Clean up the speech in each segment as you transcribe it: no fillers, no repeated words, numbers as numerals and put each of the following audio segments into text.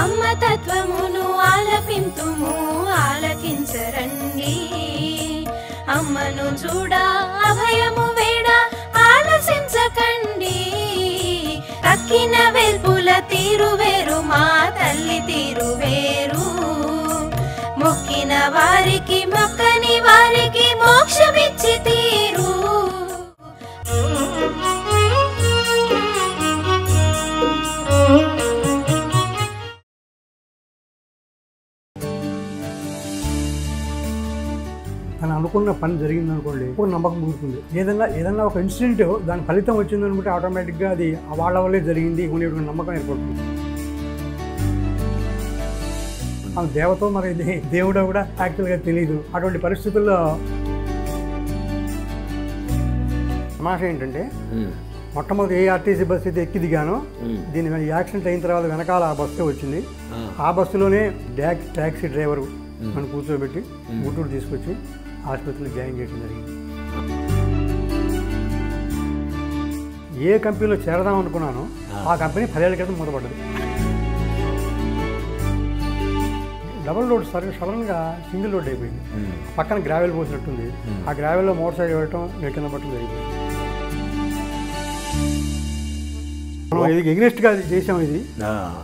అమ్మ తత్వమును ఆలపింతుము ఆలకించరండి అమ్మను చూడ అభయము వేడ ఆలసించకండి తక్కిన వెల్పుల తీరు వేరు మా తల్లి తీరు వేరు మొక్కిన వారికి మొక్కని వారికి మోక్షమిచ్చి తీరు తను అనుకున్న పని జరిగింది అనుకోండి ఒక నమ్మకం కుదురుతుంది. ఏదైనా ఒక ఇన్సిడెంట్ దాని ఫలితం వచ్చింది అనుకుంటే ఆటోమేటిక్గా అది వాళ్ళ వల్లే జరిగింది కొనేటువంటి నమ్మకం ఏర్పడుతుంది. ఆ దేవతో మరి దేవుడు కూడా యాక్చువల్గా తెలియదు. అటువంటి పరిస్థితుల్లో తమాషా ఏంటంటే మొట్టమొదటి ఏ ఆర్టీసీ బస్సు అయితే ఎక్కి దిగానో దీని యాక్సిడెంట్ అయిన తర్వాత వెనకాల ఆ బస్సు వచ్చింది. ఆ బస్సులోనే ట్యాక్సీ డ్రైవరు నన్ను కూర్చోబెట్టి గుంటూరు తీసుకొచ్చి ఆసుపత్రిలో జాయిన్ చేయడం జరిగింది. ఏ కంపెనీలో చేరదాం అనుకున్నానో ఆ కంపెనీ 10 ఏళ్ల క్రితం మూతపడ్డది. డబుల్ రోడ్ సడన్గా సింగిల్ రోడ్ అయిపోయింది. పక్కన గ్రావెల్ పోసినట్టుంది. ఆ గ్రావెల్లో మోటార్ సైకిల్ వెళ్ళటం కింద పట్టడం జరిగింది. మనం ఇది ఎగ్నెస్ట్గా చేసాము. ఇది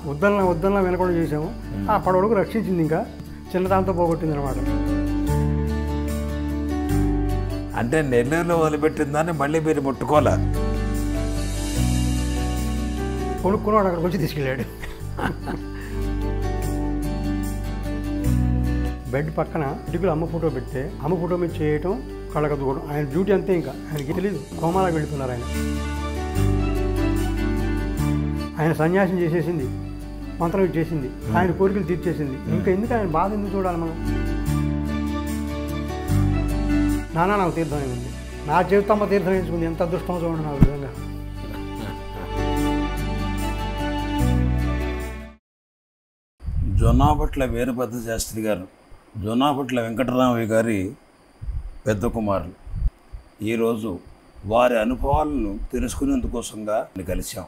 వద్దన్నా వినకుండా చేసాము. ఆ పడవలకు రక్షించింది. ఇంకా చిన్నదాంతో పోగొట్టింది అనమాట. అంటే నెల్లూరులో వదిలిపెట్టిన దాన్ని మళ్ళీ మీరు ముట్టుకోలే. కొనుక్కున్నాడు, అక్కడికి వచ్చి తీసుకెళ్ళాడు. బెడ్ పక్కన ఇటుకలు అమ్మ ఫోటో పెడితే అమ్మ ఫోటో మీద చేయటం కళ్ళకద్దుకోవడం ఆయన డ్యూటీ అంతే. ఇంకా ఆయనకి తెలియదు కోమాలకు వెళుతున్నారు. ఆయన సన్యాసం చేసేసింది, మంత్రం ఇచ్చేసింది, ఆయన కోరికలు తీర్చేసింది. ఇంకా ఎందుకు ఆయన బాధ ఎందుకు చూడాలి మనం? నాకు తీర్థం అయింది. నా చేతితో అమ్మ తీర్థం వేసుకుంది. ఎంత అదృష్టం చూడండి నా విధంగా. జొన్నాపట్ల వీరభద్ర శాస్త్రి గారు, జొన్నాపట్ల వెంకటరామయ్య గారి పెద్ద కుమారులు. ఈరోజు వారి అనుభవాలను తెలుసుకునేందుకోసంగా కలిసాం.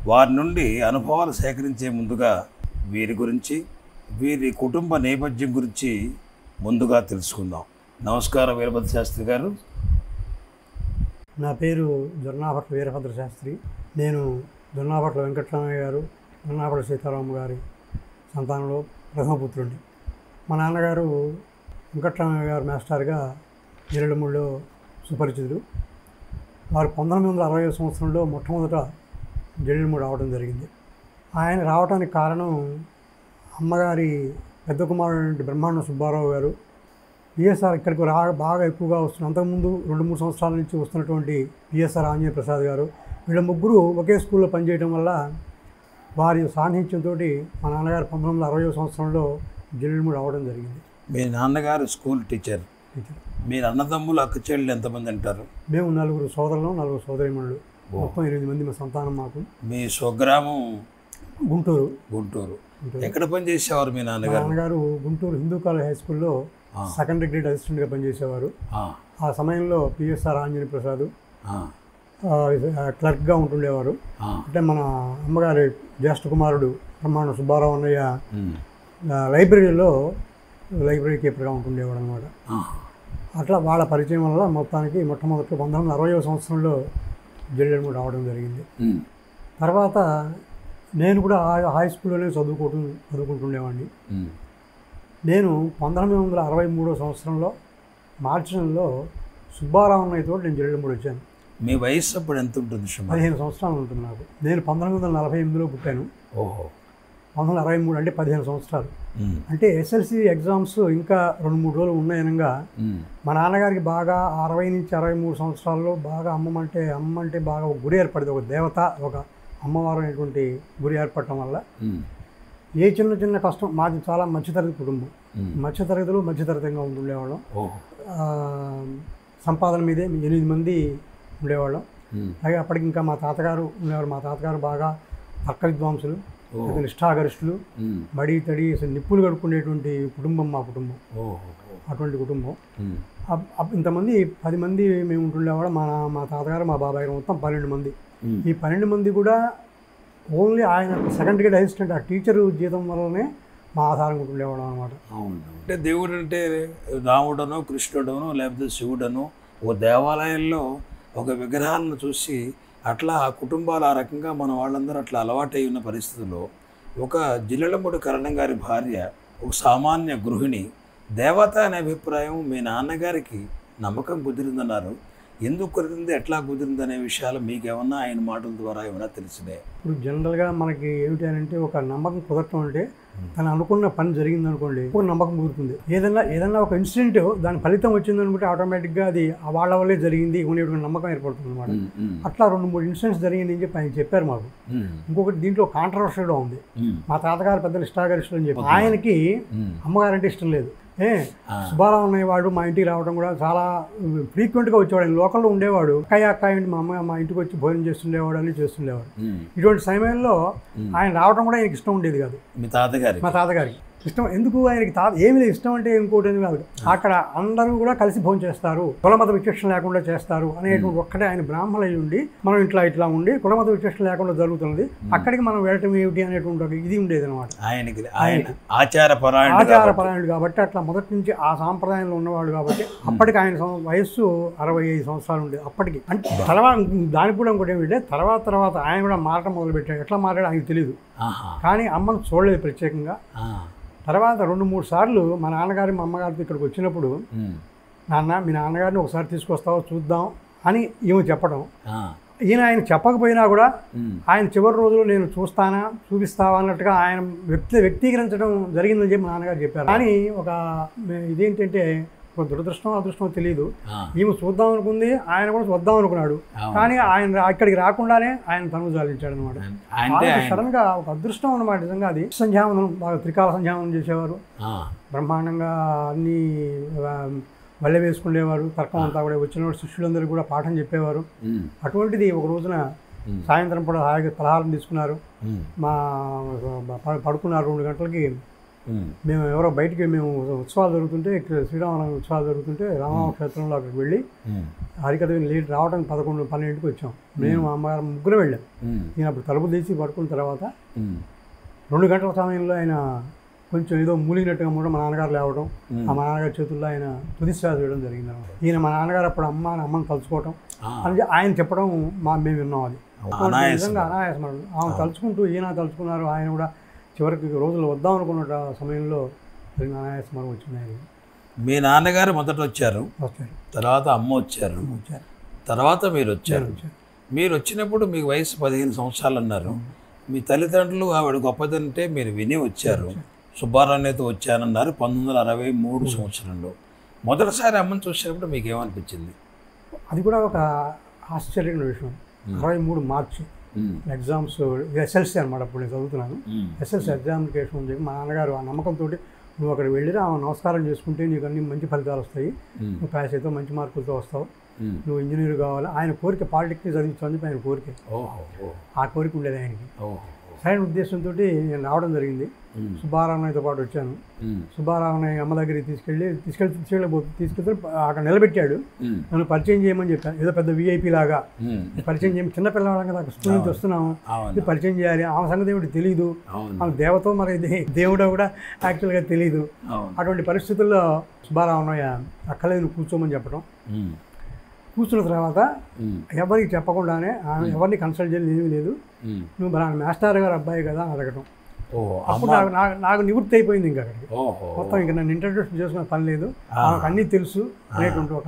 వారి నుండి అనుభవాలు సేకరించే ముందుగా వీరి గురించి, వీరి కుటుంబ నేపథ్యం గురించి ముందుగా తెలుసుకుందాం. నమస్కారం వీరభద్ర శాస్త్రి గారు. నా పేరు జొన్నాపట్ల వీరభద్ర శాస్త్రి. నేను జొన్నాపట్ల వెంకటరామయ్య గారు, జొన్నాపట్ల సీతారామ గారి సంతానంలో ప్రథమపుత్రుడిని. మా నాన్నగారు వెంకటరామయ్య గారు మాస్టర్గా నేరేడుమూడిలో సుపరిచితుడు. వారు 1960 సంవత్సరంలో మొట్టమొదట నేరేడుమూడి రావడం జరిగింది. ఆయన రావడానికి కారణం అమ్మగారి పెద్ద కుమారుడు బ్రహ్మాండ సుబ్బారావు గారు పిఎస్ఆర్ ఇక్కడికి బాగా ఎక్కువగా వస్తున్నారు. అంతకుముందు 2-3 సంవత్సరాల నుంచి వస్తున్నటువంటి పిఎస్ఆర్ ఆంజనేయ ప్రసాద్ గారు, వీళ్ళ ముగ్గురు ఒకే స్కూల్లో పనిచేయడం వల్ల వారి సాన్నిధ్యంతో మా నాన్నగారు 1960 సంవత్సరంలో నేరేడుమూడి రావడం జరిగింది. మీ నాన్నగారు స్కూల్ టీచర్. మీరు అన్నదమ్ములు అక్క చెల్లెలు ఎంతమంది అంటారు? మేము 4 సోదరులు, 4 సోదరీమణులు, మొత్తం 8 మంది మా సంతానం మాకు. మీ స్వగ్రామం గుంటూరు. గుంటూరు. ఎక్కడ పనిచేసేవారు మీ నాన్నగారు? నాన్నగారు గుంటూరు హిందూ కాలేజ్ హై స్కూల్లో సెకండరీ గ్రేడ్ అసిస్టెంట్గా పనిచేసేవారు. ఆ సమయంలో పిఎస్ఆర్ ఆంజనేయ ప్రసాద్ క్లర్క్గా ఉంటుండేవారు. అంటే మన అమ్మగారి జ్యేష్ఠ కుమారుడు బ్రహ్మాండ సుబ్బారావు అన్నయ్య లైబ్రరీలో లైబ్రరీ కీపర్గా ఉంటుండేవాడు అనమాట. అట్లా వాళ్ళ పరిచయం వల్ల మొత్తానికి మొట్టమొదటి 1960 సంవత్సరంలో నేరేడుమూడి రావడం జరిగింది. తర్వాత నేను కూడా హై స్కూల్లోనే చదువుకుంటుండేవాడిని. నేను 1963 సంవత్సరంలో మార్చి నెలలో సుబ్బారావు అన్నయ్యతో నేను నేరేడుమూడి వచ్చాను. మీ వయసు అప్పుడు ఎంత ఉంటుంది? 15 సంవత్సరాలు ఉంటుంది నాకు. నేను 1948లో పుట్టాను. ఓహో. 1963 అంటే 15 సంవత్సరాలు. అంటే ఎస్ఎల్సి ఎగ్జామ్స్ ఇంకా 2-3 రోజులు ఉన్నాయనగా మా నాన్నగారికి బాగా 60 నుంచి 63 సంవత్సరాల్లో బాగా అమ్మ అంటే బాగా ఒక గురి ఏర్పడింది. ఒక దేవత, ఒక అమ్మవారు అనేటువంటి గురి ఏర్పడటం వల్ల ఏ చిన్న కష్టం, మాది చాలా మధ్యతరగతి కుటుంబం. మధ్యతరగతిగా ఉంటుండేవాళ్ళం. సంపాదన మీదే 8 మంది ఉండేవాళ్ళం. అలాగే అప్పటికి ఇంకా మా తాతగారు ఉండేవారు. మా తాతగారు బాగా తర్క విద్వాంసులు. పెద్ద నిష్ఠాగరిష్ఠులు, మడి తడి అసలు నిప్పులు కడుక్కునేటువంటి కుటుంబం మా కుటుంబం. అటువంటి కుటుంబం. ఇంతమంది 10 మంది మేము ఉంటుండేవాడు. మా తాతగారు మా బాబాయ్ గారు మొత్తం 12 మంది. ఈ 12 మంది కూడా ఓన్లీ ఆయన సెకండ్ గ్రేడ్ అసిస్టెంట్ ఆ టీచరు జీతం వల్లనే మా ఆధారం ఉంటుండేవాడు అనమాట. అవును. అంటే దేవుడు అంటే రాముడనో కృష్ణుడనో లేకపోతే శివుడనో ఒక దేవాలయంలో ఒక విగ్రహాలను చూసి అట్లా ఆ కుటుంబాలు ఆ రకంగా మన వాళ్ళందరూ అట్లా అలవాటై ఉన్న పరిస్థితుల్లో ఒక జిల్లెలమూడి కరణం గారి భార్య ఒక సామాన్య గృహిణి దేవత అనే అభిప్రాయం మీ నాన్నగారికి నమ్మకం కుదిరిందన్నారు. ఎందుకు కుదిరింది, ఎట్లా కుదిరింది అనే విషయాలు మీకేమన్నా ఆయన మాటల ద్వారా ఏమైనా తెలిసినాయి? ఇప్పుడు జనరల్గా మనకి ఏమిటి అని అంటే ఒక నమ్మకం కుదరటం అంటే తను అనుకున్న పని జరిగింది అనుకోండి, ఒక నమ్మకం కుదురుతుంది. ఏదన్నా ఒక ఇన్సిడెంట్ దాని ఫలితం వచ్చింది అనుకుంటే ఆటోమేటిక్గా అది వాళ్ళ వల్లే జరిగింది అనేటువంటి నమ్మకం ఏర్పడుతుంది అనమాట. అట్లా 2-3 ఇన్సిడెంట్స్ జరిగింది అని చెప్పి ఆయన చెప్పారు మాకు. ఇంకొకటి దీంట్లో కాంట్రవర్షియల్గా ఉంది. మా తాతగారు పెద్ద నిష్ఠాగరిష్ఠులు అని చెప్పి ఆయనకి అమ్మగారంటే ఇష్టం లేదు. సుబ్బారావు అనేవాడు మా ఇంటికి రావడం కూడా చాలా ఫ్రీక్వెంట్గా వచ్చేవాడు. ఆయన లోకల్లో ఉండేవాడు. అక్కయ్య మా అమ్మ మా ఇంటికి వచ్చి భోజనం చేస్తుండేవాడు అని చేస్తుండేవాడు. ఇటువంటి సమయంలో ఆయన రావడం కూడా ఆయనకి ఇష్టం ఉండేది కాదు. మా తాతగారికి ఇష్టం ఎందుకు, ఆయనకి ఏమి లేదు. ఇష్టం అంటే ఇంకోటి ఏమి కాదు. అక్కడ అందరూ కూడా కలిసి భోజనం చేస్తారు, కులమత విచక్షణ లేకుండా చేస్తారు అనేటువంటి ఒక్కటే. ఆయన బ్రాహ్మణులు అయి ఉండి మనం ఇట్లా ఉండి కులమత విచక్షణ లేకుండా జరుగుతున్నది, అక్కడికి మనం వెళ్ళటం ఏమిటి అనేటువంటి ఇది ఉండేది అనమాట. ఆయన ఆచారపరాయణుడు కాబట్టి అట్లా మొదటి నుంచి ఆ సాంప్రదాయంలో ఉన్నవాడు కాబట్టి అప్పటికి ఆయన వయస్సు 65 సంవత్సరాలు ఉండేది అప్పటికి. అంటే తర్వాత దానికి కూడా ఇంకోటి ఏమిటంటే తర్వాత ఆయన కూడా మారటం మొదలుపెట్టాడు. ఎట్లా మారాడు ఆయనకు తెలియదు, కానీ అమ్మను చూడలేదు ప్రత్యేకంగా. తర్వాత 2-3 సార్లు మా నాన్నగారి మా అమ్మగారితో ఇక్కడికి వచ్చినప్పుడు నాన్న మీ నాన్నగారిని ఒకసారి తీసుకొస్తావో చూద్దాం అని ఈమె చెప్పడం. ఆయన చెప్పకపోయినా కూడా ఆయన చివరి రోజులు నేను చూపిస్తావా అన్నట్టుగా ఆయన వ్యక్తీకరించడం జరిగిందని చెప్పి మా నాన్నగారు చెప్పారు. కానీ ఒక ఇదేంటంటే ఒక అదృష్టం తెలియదు. ఈమె చూద్దాం అనుకుంది, ఆయన కూడా చూద్దాం అనుకున్నాడు. కానీ ఆయన ఇక్కడికి రాకుండానే ఆయన తనువు జాలించాడు అనమాట. సడన్ గా ఒక అదృష్టం అన్నమాట నిజంగా. అది సంధ్యావందనం బాగా త్రికాల సంధ్యావందనం చేసేవారు, బ్రహ్మాండంగా అన్ని వల్లె వేసుకునేవారు. తర్కం అంతా కూడా వచ్చిన శిష్యులందరూ కూడా పాఠం చెప్పేవారు. అటువంటిది ఒక రోజున సాయంత్రం కూడా హాయిగా పలహారం తీసుకున్నారు, పడుకున్నారు. 2 గంటలకి మేము ఎవరో బయటికి మేము ఉత్సవాలు జరుగుతుంటే శ్రీరామనవమి ఉత్సవాలు జరుగుతుంటే రామనామ క్షేత్రంలో అక్కడికి వెళ్ళి హరికథ లేట్ రావడానికి 11-12కి వచ్చాం. నేను మా అమ్మగారు ముగ్గురు వెళ్ళాం. నేను అప్పుడు తలుపు తీసి పడుకున్న తర్వాత 2 గంటల సమయంలో ఆయన కొంచెం ఏదో మూలిగినట్టుగా కూడా మా నాన్నగారు లేవడం, మా నాన్నగారి చేతుల్లో ఆయన తుదిశ్వాస వేయడం జరిగింది అనమాట. ఈయన మా నాన్నగారు అప్పుడు అమ్మని తలుచుకోవటం అని ఆయన చెప్పడం మేము విన్నాం. అది నిజంగా అనాయాసం. ఆమె తలుచుకుంటూ ఈయన తలుచుకున్నారు. ఆయన కూడా చివరికి రోజులు వద్దాం అనుకున్న సమయంలో అనాయాసం వచ్చినాయి. మీ నాన్నగారు మొదట వచ్చారు, తర్వాత అమ్మ వచ్చారు, తర్వాత మీరు వచ్చారు. మీరు వచ్చినప్పుడు మీకు వయసు 15 సంవత్సరాలు అన్నారు. మీ తల్లిదండ్రులు ఆవిడ గొప్పదంటే మీరు విని వచ్చారు. సుబ్బారావుతో వచ్చానన్నారు 1963 సంవత్సరంలో. మొదటిసారి అమ్మని చూసినప్పుడు మీకు ఏమనిపించింది? అది కూడా ఒక ఆశ్చర్యమైన విషయం. 23 మార్చి ఎగ్జామ్స్ ఎస్ఎల్సీ అనమాట. అప్పుడు నేను చదువుతున్నాను. ఎస్ఎల్సీ ఎగ్జామినేషన్ అని చెప్పి మా నాన్నగారు ఆ నమ్మకంతో నువ్వు అక్కడ వెళ్ళిరా, నమస్కారం చేసుకుంటే నీకు అన్ని మంచి ఫలితాలు వస్తాయి, నువ్వు పాస్ అయితే మంచి మార్కులతో వస్తావు, నువ్వు ఇంజనీర్ కావాలి. ఆయన కోరిక పాలిటెక్నిక్ చదివించు అని చెప్పి ఆయన కోరిక. ఆ కోరిక ఉండేది ఆయనకి. సరైన ఉద్దేశంతో నేను రావడం జరిగింది. సుబ్బారావుతో పాటు వచ్చాను. సుబ్బారావుని అమ్మ దగ్గరికి తీసుకెళ్తే అక్కడ నిలబెట్టాడు. నన్ను పరిచయం చేయమని చెప్పాను. ఏదో పెద్ద విఐపీ లాగా పరిచయం చేయమని, చిన్నపిల్లవాళ్ళం కదా, స్కూల్ నుంచి వస్తున్నాము, పరిచయం చేయాలి. ఆమె సంగతి ఏమిటి తెలియదు, ఆమె దేవతో మరి దేవుడో కూడా యాక్చువల్గా తెలియదు. అటువంటి పరిస్థితుల్లో సుబ్బారావు అక్కలేదు నువ్వు కూర్చోమని చెప్పడం. కూర్చున్న తర్వాత ఎవరికి చెప్పకుండానే ఎవరిని కన్సల్ట్ చేయలేదు, ఏమీ లేదు, నువ్వు మన మాస్టర్ గారు అబ్బాయి కదా అని అడగటం. అప్పుడు నాకు నివృత్తి అయిపోయింది. ఇంకా అక్కడికి మొత్తం ఇంకా నన్ను ఇంట్రడ్యూస్ చేసుకునే పని లేదు, నాకు అన్నీ తెలుసు అనేటువంటి ఒక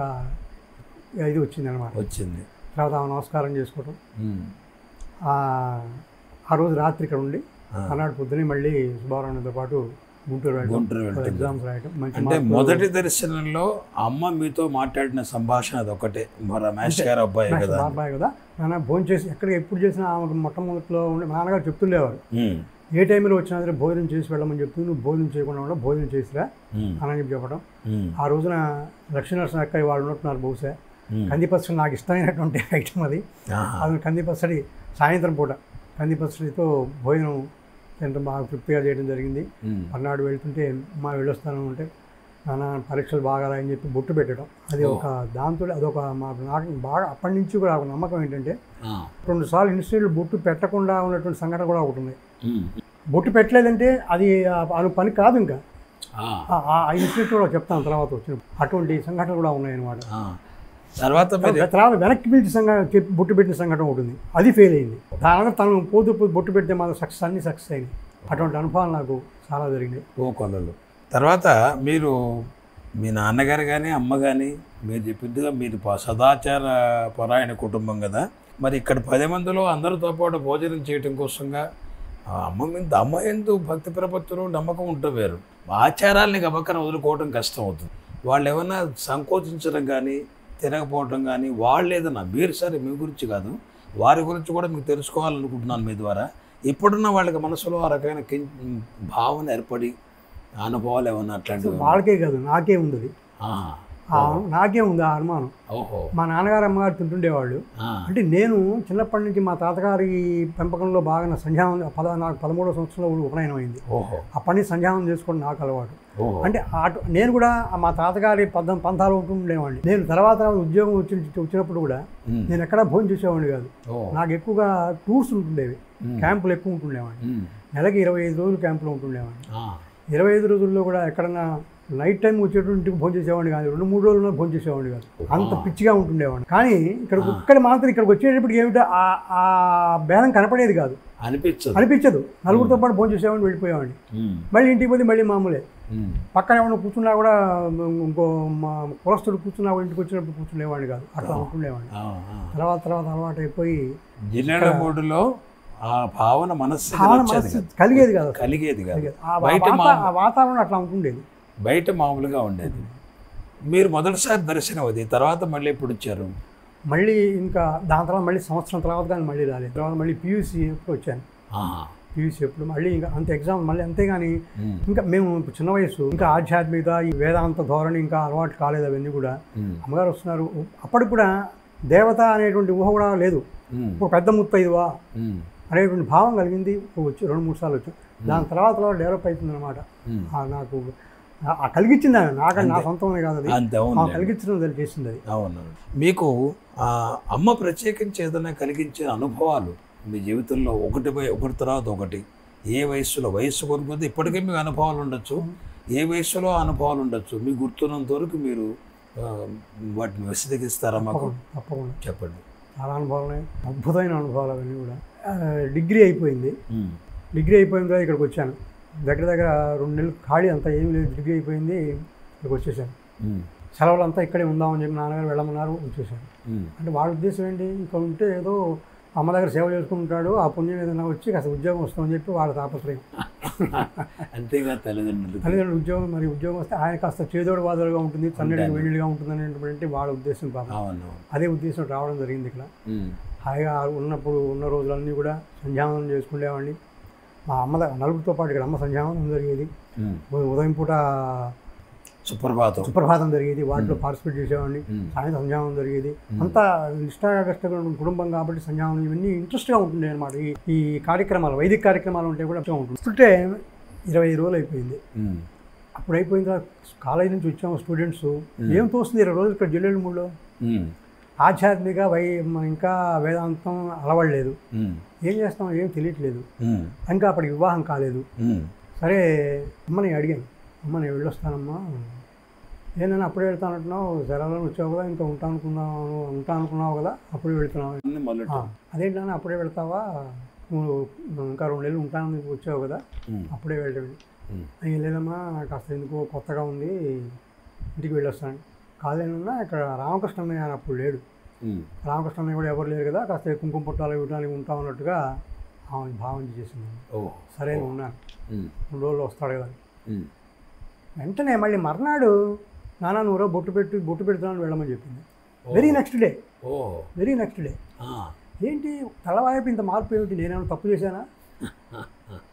ఇది వచ్చింది అనమాట. తర్వాత ఆమె నమస్కారం చేసుకోవటం. ఆ రోజు రాత్రి ఇక్కడ ఉండి అన్నాడు పొద్దునే మళ్ళీ సుబ్బారావుతో పాటు గుంటూరు ఎగ్జామ్స్ రాయటం. అంటే మొదటి దర్శనంలో అమ్మ మీతో మాట్లాడిన సంభాషణ అదొకటే, మాస్టర్ గారు అబ్బాయి కదా నాన్న భోజనం చేసి ఎప్పుడు చేసినా ఆమెకు మొట్టమొదటిలో ఉండే మా నాన్నగారు చెప్తుండేవారు, ఏ టైంలో వచ్చినా సరే భోజనం చేసి వెళ్ళమని చెప్తూ నువ్వు భోజనం చేయకుండా కూడా భోజనం చేసిరా అని చెప్పడం. ఆ రోజున లక్ష్మీనరసింహ అక్కయ్య వాళ్ళు ఉంటున్నారు బహుశా. కందిపచ్చడి నాకు ఇష్టమైనటువంటి ఐటమ్ అది. కందిపచ్చడి సాయంత్రం పూట కందిపచ్చడితో భోజనం తినడం బాగా తృప్తిగా చేయడం జరిగింది. మర్నాడు వెళ్తుంటే మా వెళ్ళొస్తాను అంటే నాన్న పరీక్షలు బాగా రాయని చెప్పి బొట్టు పెట్టడం, అది ఒక దాంతో అదొక నాకు బాగా అప్పటి నుంచి కూడా ఒక నమ్మకం ఏంటంటే 2 సార్లు ఇన్స్టిట్యూట్లో బొట్టు పెట్టకుండా ఉన్నటువంటి సంఘటన కూడా ఒకటి ఉంది. బొట్టు పెట్టలేదంటే అది పని కాదు. ఇంకా ఆ ఇన్స్టిట్యూట్లో చెప్తాను తర్వాత వచ్చిన అటువంటి సంఘటనలు కూడా ఉన్నాయన్నమాట. తర్వాత వెనక్కి పిలిచి బొట్టు పెట్టిన సంఘటన ఉంటుంది, అది ఫెయిల్ అయింది. దాని తను పోతూ బొట్టు పెడితే మాత్రం అన్ని సక్సెస్ అయింది. అటువంటి అనుభవాలు నాకు చాలా జరిగినాయి. కొలలు. తర్వాత మీరు మీ నాన్నగారు కానీ అమ్మ కానీ మీరు చెప్పిందిగా మీరు సదాచార పరాయణ కుటుంబం కదా, మరి ఇక్కడ 10 మందిలో అందరితో పాటు భోజనం చేయటం కోసంగా అమ్మ ఎందు భక్తి ప్రపత్తులు నమ్మకం ఉంటే వేరు, ఆచారాలని గబక్కన వదులుకోవడం కష్టం అవుతుంది. వాళ్ళు ఏమన్నా సంకోచించడం కానీ తినకపోవటం కానీ వాళ్ళు ఏదన్నా మీరు సరే మీ గురించి కాదు వారి గురించి కూడా మీకు తెలుసుకోవాలనుకుంటున్నాను మీ ద్వారా. ఇప్పుడున్న వాళ్ళకి మనసులో ఆ రకమైన భావన ఏర్పడి అనుభవాలు ఏమన్నా అట్లాంటివి? వాళ్ళకే కాదు నాకే ఉంది, నాకే ఉంది ఆ అనుమానం. మా నాన్నగారు అమ్మగారు తింటుండేవాళ్ళు. అంటే నేను చిన్నప్పటి నుంచి మా తాతగారి పెంపకంలో బాగా నా సంధ్యావం నాకు 13వ సంవత్సరంలో ఉపనయనం అయింది. అప్పటి నుంచి సంధ్యావం చేసుకోవడం నాకు అలవాటు. అంటే నేను కూడా మా తాతగారి పంథాలు ఉంటుండేవాడిని. నేను తర్వాత ఉద్యోగం వచ్చినప్పుడు కూడా నేను ఎక్కడా భోజనం చేసేవాడిని కాదు. నాకు ఎక్కువగా టూర్స్ ఉంటుండేవి, క్యాంపులు ఎక్కువ ఉంటుండేవాడిని. నెలకి 25 రోజులు క్యాంపులో ఉంటుండేవాడిని. 25 రోజుల్లో కూడా ఎక్కడన్నా నైట్ టైం వచ్చేటువంటి భోజనం చేసేవాడిని కాదు, 2-3 రోజులు భోజనం చేసేవాడిని కాదు, అంత పిచ్చిగా ఉంటుండేవాడిని. కానీ ఇక్కడ మాత్రం ఇక్కడికి వచ్చేటప్పటికి ఏమిటో ఆ భేదం కనపడేది కాదు, అనిపించదు. నలుగురితో పాటు భోజనం చేసేవాడిని, వెళ్ళిపోయేవాడిని. మళ్ళీ ఇంటికి పోతే మళ్ళీ మామూలే. పక్కన ఏమన్నా కూర్చున్నా కూడా ఇంకో మా కులస్తుడు కూర్చున్నా కూడా ఇంటికి వచ్చినప్పుడు కూర్చునేవాడిని కాదు, అట్లా ఉంటుండేవాడిని. తర్వాత అలవాటు అయిపోయి ఆ భావన మనస్సు కలిగేది కాదు. ఆ వాతావరణం అట్లా ఉంటుండేది, బయట మామూలుగా ఉండేది. మీరు మొదటిసారి దర్శనం అది, తర్వాత మళ్ళీ ఎప్పుడు వచ్చారు? మళ్ళీ ఇంకా దాని తర్వాత మళ్ళీ సంవత్సరం తర్వాత కానీ మళ్ళీ రాలేదు. తర్వాత మళ్ళీ PUC ఎప్పుడు వచ్చాను. PUC ఎప్పుడు మళ్ళీ ఇంకా అంత ఎగ్జామ్ మళ్ళీ. అంతేగాని ఇంకా మేము చిన్న వయసు, ఇంకా ఆధ్యాత్మికత ఈ వేదాంత ధోరణి ఇంకా అలవాటు కాలేదు. అవన్నీ కూడా అమ్మగారు వస్తున్నారు. అప్పటికి కూడా దేవత అనేటువంటి ఊహ కూడా లేదు. ఒక పెద్ద ముత్తైదువా అనేటువంటి భావం కలిగింది. వచ్చి 2-3 సార్లు వచ్చాం. దాని తర్వాత డెవలప్ అవుతుంది అనమాట. నాకు కలిగించింది నాకంటే నా సొంతమే కాదు, అది కలిగించడం చేసింది అది. అవును. మీకు అమ్మ ప్రత్యేకించి ఏదైనా కలిగించే అనుభవాలు మీ జీవితంలో ఒకటి తర్వాత ఒకటి ఏ వయసు కొనుక్కుంటే ఇప్పటికే మీకు అనుభవాలు ఉండొచ్చు, ఏ వయసులో అనుభవాలు ఉండొచ్చు, మీకు గుర్తున్నంత వరకు మీరు వాటిని విశదీకరిస్తారా మాకు? తప్పకుండా చెప్పండి. చాలా అనుభవాలు, అద్భుతమైన అనుభవాలు అవన్నీ కూడా. డిగ్రీ అయిపోయింది. డిగ్రీ అయిపోయిన తర్వాత ఇక్కడికి వచ్చాను. దగ్గర 2 నెలలు ఖాళీ, అంతా ఏమీ లేదు. డిగ్రీ అయిపోయింది, ఇక్కడికి వచ్చేసాను. సెలవులు అంతా ఇక్కడే ఉందామని చెప్పి నాన్నగారు వెళ్ళమన్నారు, వచ్చేసాను. అంటే వాళ్ళ ఉద్దేశం ఏంటి, ఇక్కడ ఉంటే ఏదో అమ్మ దగ్గర సేవ చేసుకుంటాడు, ఆ పుణ్యం ఏదైనా వచ్చి కాస్త ఉద్యోగం వస్తామని చెప్పి వాళ్ళ తాపత్రయం. అంతేగా తల్లిదండ్రులు ఉద్యోగం, మరి ఉద్యోగం వస్తే ఆయన కాస్త చేదోడు వాదోడుగా ఉంటుంది, తన్నుడికి వెళ్ళిగా ఉంటుంది అనేటువంటి వాళ్ళ ఉద్దేశం. పాపం అదే ఉద్దేశం రావడం జరిగింది ఇక్కడ. హాయిగా ఉన్న రోజులన్నీ కూడా సంధ్యావందనం చేసుకునేవాడిని. మా అమ్మ నలుగురితో పాటు ఇక్కడ అమ్మ సంధ్యావందనం జరిగేది. ఉదయం పూట సుప్రభాతం జరిగేది, వాటిలో పార్టిసిపేట్ చేసేవాడిని. సాయంత్రం సంధ్యావందనం జరిగేది. అంతా నిష్ఠాగష్టంగా సంధ్యావందనం కాబట్టి సంధ్యావందనం ఇవన్నీ ఇంట్రెస్ట్గా ఉంటుండే అనమాట. ఈ కార్యక్రమాలు, వైదిక కార్యక్రమాలు ఉంటే కూడా ఉంటుంది. అంటే 25 రోజులు అయిపోయింది. అప్పుడు అయిపోయిన తర్వాత కాలేజీ నుంచి వచ్చాము స్టూడెంట్స్. ఏం తోస్తుంది 20 రోజులు ఇక్కడ జిల్లేడు మూడులో. ఆధ్యాత్మిక ఇంకా వేదాంతం అలవడలేదు. ఏం చేస్తాం ఏం తెలియట్లేదు. ఇంకా అప్పటికి వివాహం కాలేదు. సరే అమ్మని అడిగాను, అమ్మ నేను వెళ్ళొస్తానమ్మా, ఏంటన్నా అప్పుడే వెళ్తానంటున్నావు, సెలవులను వచ్చావు కదా, ఇంకా ఉంటా అనుకున్నావు కదా, అప్పుడే వెళ్తున్నావు. అదేంటన్నా అప్పుడే వెళ్తావా, నువ్వు ఇంకా 2 నెలలు ఉంటాను వచ్చావు కదా, అప్పుడే వెళ్ళండి. ఏం లేదమ్మా కాస్త ఎందుకో కొత్తగా ఉంది, ఇంటికి వెళ్ళొస్తాను. కాలేనన్నా ఇక్కడ రామకృష్ణయ్య అని అప్పుడు లేడు. రామకృష్ణయ్య కూడా ఎవరు లేరు కదా, కాస్త కుంకుమ పుట్టాలు ఇవ్వడానికి ఉంటాం అన్నట్టుగా ఆమె భావన చేసింది. సరే ఉన్నాను, 2 రోజులు వస్తాడు కదా. వెంటనే మళ్ళీ మర్నాడు నాన్న నువ్వు బొట్టు పెడుతున్నాను వెళ్ళమని చెప్పింది. వెరీ నెక్స్ట్ డే ఏంటి తెల్లవారైపు ఇంత మార్పు ఏమిటి, నేనేమైనా తప్పు చేశానా?